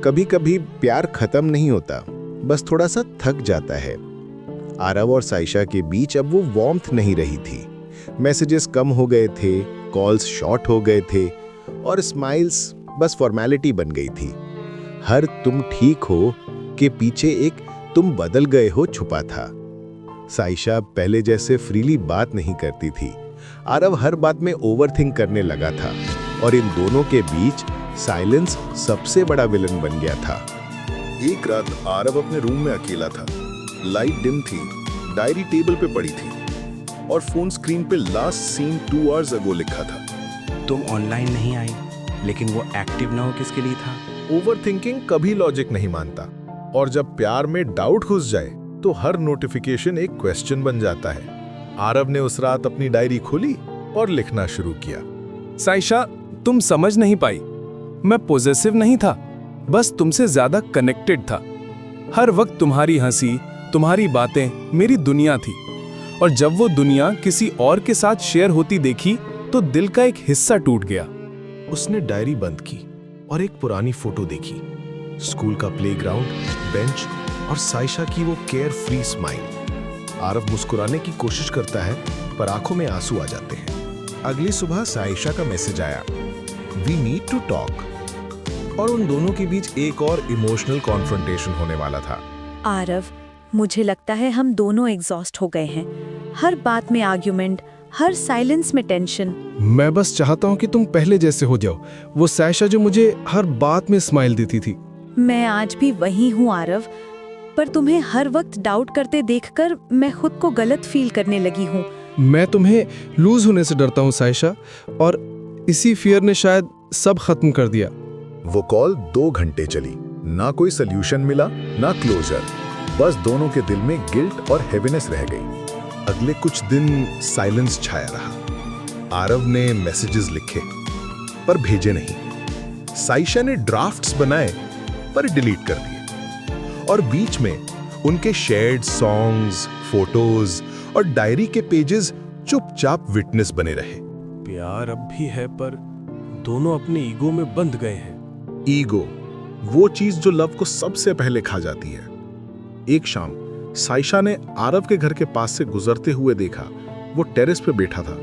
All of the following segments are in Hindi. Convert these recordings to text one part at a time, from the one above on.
कभी कभी प्यार खत्म नहीं होता, बस थोड़ा सा थक जाता है। आरव और साइशा के बीच अब वो वार्मथ नहीं रही थी। मैसेजेस कम हो गए थे, कॉल्स शॉर्ट हो गए थे और स्माइल्स बस फॉर्मेलिटी बन गई थी। हर तुम ठीक हो के पीछे एक तुम बदल गए हो छुपा था। साइशा पहले जैसे फ्रीली बात नहीं करती थी। आरव हर बात में ओवरथिंक करने लगा था और इन दोनों के बीच साइलेंस सबसे बड़ा विलन बन गया था। एक रात आरव अपने रूम में अकेला था। लाइट डिम थी, डायरी टेबल पे पड़ी थी और फोन स्क्रीन पे लास्ट सीन 2 आवर्स अगो लिखा था। तुम ऑनलाइन नहीं आई, लेकिन वो एक्टिव ना हो किसके लिए था? ओवरथिंकिंग कभी लॉजिक नहीं मानता और जब प्यार में डाउट घुस जाए तो हर नोटिफिकेशन एक क्वेश्चन बन जाता है। आरव ने उस रात अपनी डायरी खोली और लिखना शुरू किया। साइशा, तुम समझ नहीं पाई। मैं पॉजेसिव नहीं था, बस तुमसे ज्यादा कनेक्टेड था। हर वक्त तुम्हारी हंसी, तुम्हारी बातें मेरी दुनिया थी और जब वो दुनिया किसी और के साथ शेयर होती देखी तो दिल का एक हिस्सा टूट गया। उसने डायरी बंद की और एक पुरानी फोटो देखी। स्कूल का प्लेग्राउंड, बेंच और साइशा की वो केयर फ्री स्माइल। आरव मुस्कुराने की कोशिश करता है पर आंखों में आंसू आ जाते हैं। अगली सुबह साइशा का मैसेज आया, वी नीड टू टॉक। और उन दोनों के बीच एक और इमोशनल कॉन्फ्रंटेशन होने वाला था। आरव, मुझे लगता है हम दोनों एग्जॉस्ट हो गए हैं। हर बात में आर्ग्यूमेंट, हर साइलेंस में टेंशन। मैं बस चाहता हूँ कि तुम पहले जैसे हो जाओ, वो साइशा जो मुझे हर बात में स्माइल देती थी। मैं आज भी वही हूँ आरव, पर तुम्हें हर वक्त डाउट करते देखकर मैं खुद को गलत फील करने लगी हूँ। मैं तुम्हें लूज होने से डरता हूँ साइशा, और इसी फियर ने शायद सब खत्म कर दिया। वो कॉल 2 घंटे चली। ना कोई सोल्यूशन मिला, ना क्लोजर। बस दोनों के दिल में गिल्ट और हेवीनेस रह गई। अगले कुछ दिन साइलेंस छाया रहा। आरव ने मैसेजेस लिखे पर भेजे नहीं। साइशा ने ड्राफ्ट्स बनाए पर डिलीट कर दिए। और बीच में उनके शेयर्ड सॉन्ग्स, फोटोज और डायरी के पेजेस चुपचाप विटनेस बने रहे। प्यार अब भी है, पर दोनों अपने ईगो में बंध गए हैं। ईगो, वो चीज जो लव को सबसे पहले खा जाती है। एक शाम साइशा ने आरव के घर के पास से गुजरते हुए देखा। वो टेरेस पे बैठा था,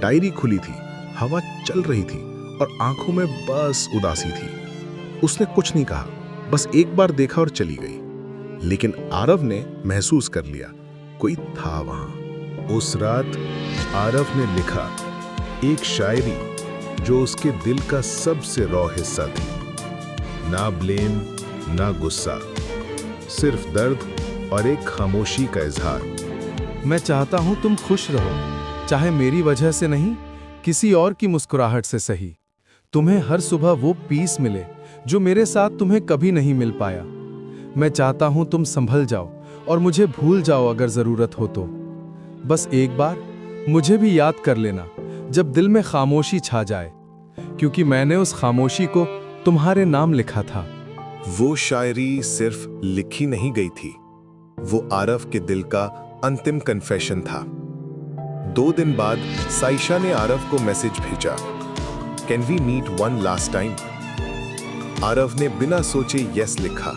डायरी खुली थी, हवा चल रही थी और आंखों में बस उदासी थी। उसने कुछ नहीं कहा, बस एक बार देखा और चली गई। लेकिन आरव ने महसूस कर लिया, कोई था वहां। उस रात आरव ने लिखा एक शायरी जो उसके दिल का सबसे रॉ हिस्सा थी। ना ब्लेम, ना गुस्सा, सिर्फ दर्द और एक खामोशी का इजहार। मैं चाहता हूं तुम खुश रहो, चाहे मेरी वजह से नहीं, किसी और की मुस्कुराहट से सही। तुम्हें हर सुबह वो पीस मिले जो मेरे साथ तुम्हें कभी नहीं मिल पाया। मैं चाहता हूं तुम संभल जाओ और मुझे भूल जाओ अगर जरूरत हो तो। बस एक बार मुझे भी याद कर लेना जब दिल में खामोशी छा जाए, क्योंकि मैंने उस खामोशी को तुम्हारे नाम लिखा था। वो शायरी सिर्फ लिखी नहीं गई थी, वो आरव के दिल का अंतिम कन्फेशन था। 2 दिन बाद साइशा ने आरव को मैसेज भेजा, can we meet one last time. Aarav ने बिना सोचे यस लिखा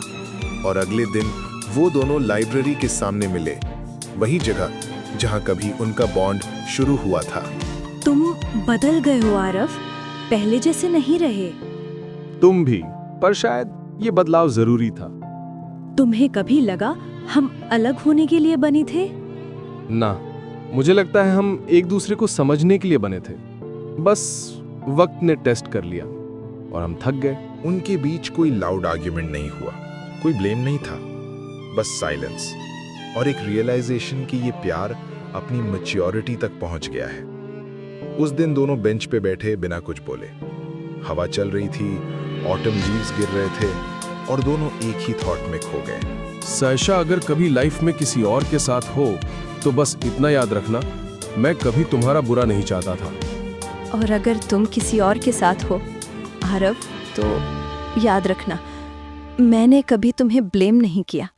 और अगले दिन वो दोनों लाइब्रेरी के सामने मिले, वही जगह जहां कभी उनका बॉन्ड शुरू हुआ था। तुम बदल गए हो आरव, पहले जैसे नहीं रहे। तुम भी, पर शायद ये बदलाव जरूरी था। तुम्हें कभी लगा हम अलग होने के लिए बने थे? ना, मुझे लगता है हम एक दूसरे को समझने के लिए बने थे। बस वक्त ने टेस्ट कर लिया और हम थक गए। उनके बीच कोई लाउड आर्ग्यूमेंट नहीं हुआ, कोई ब्लेम नहीं था, बस साइलेंस और एक रियलाइजेशन कि ये प्यार अपनी मैच्योरिटी तक पहुंच गया है। उस दिन दोनों बेंच पे बैठे बिना कुछ बोले। हवा चल रही थी, ऑटम लीव्स गिर रहे थे और दोनों एक ही थॉट में खो गए। साइशा, अगर कभी लाइफ में किसी और के साथ हो तो बस इतना याद रखना, मैं कभी तुम्हारा बुरा नहीं चाहता था। और अगर तुम किसी और के साथ हो आरव, तो याद रखना, मैंने कभी तुम्हें ब्लेम नहीं किया।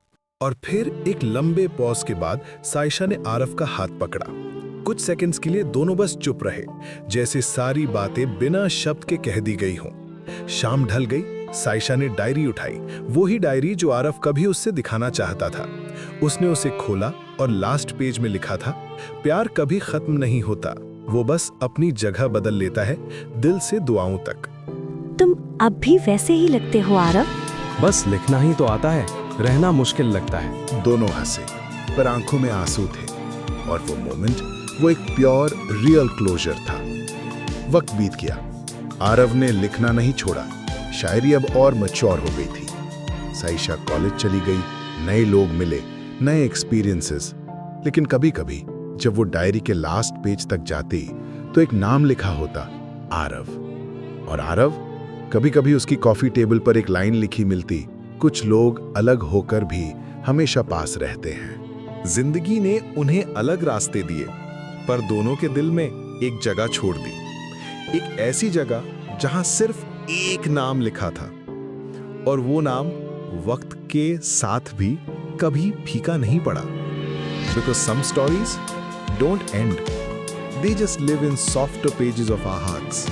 और फिर एक लंबे पॉज के बाद साइशा ने आरव का हाथ पकड़ा। कुछ सेकंड्स के लिए दोनों बस चुप रहे, जैसे सारी बातें बिना शब्द के कह दी गई हों। शाम ढल गई साइशा ने डायरी उठाई, वो ही डायरी जो आरव कभी उससे दिखाना चाहता था। उसने उसे खोला और लास्ट पेज में लिखा था, प्यार कभी खत्म नहीं होता, वो बस अपनी जगह बदल लेता है, दिल से दुआओं तक। तुम अब भी वैसे ही लगते हो आरव। बस लिखना ही तो आता है, रहना मुश्किल लगता है। दोनों हंसे, पर आंखों में आंसू थे, और वो मोमेंट, वो एक प्योर रियल क्लोजर था। वक्त बीत गया, आरव ने लिखना नहीं छोड़ा, शायरी अब और मैच्योर हो गई थी। साइशा कॉलेज चली गई, नए लोग मिले, नए एक्सपीरियंसेस। लेकिन कभी कभी जब वो डायरी के लास्ट पेज तक जाती तो एक नाम लिखा होता, आरव। और आरव, कभी कभी उसकी कॉफी टेबल पर एक लाइन लिखी मिलती, कुछ लोग अलग होकर भी हमेशा पास रहते हैं। जिंदगी ने उन्हें अलग रास्ते दिए, पर दोनों के दिल में एक जगह छोड़ दी, एक ऐसी जगह जहां सिर्फ एक नाम लिखा था, और वो नाम वक्त के साथ भी कभी फीका नहीं पड़ा। Because some stories don't end, they just live in softer pages of our hearts.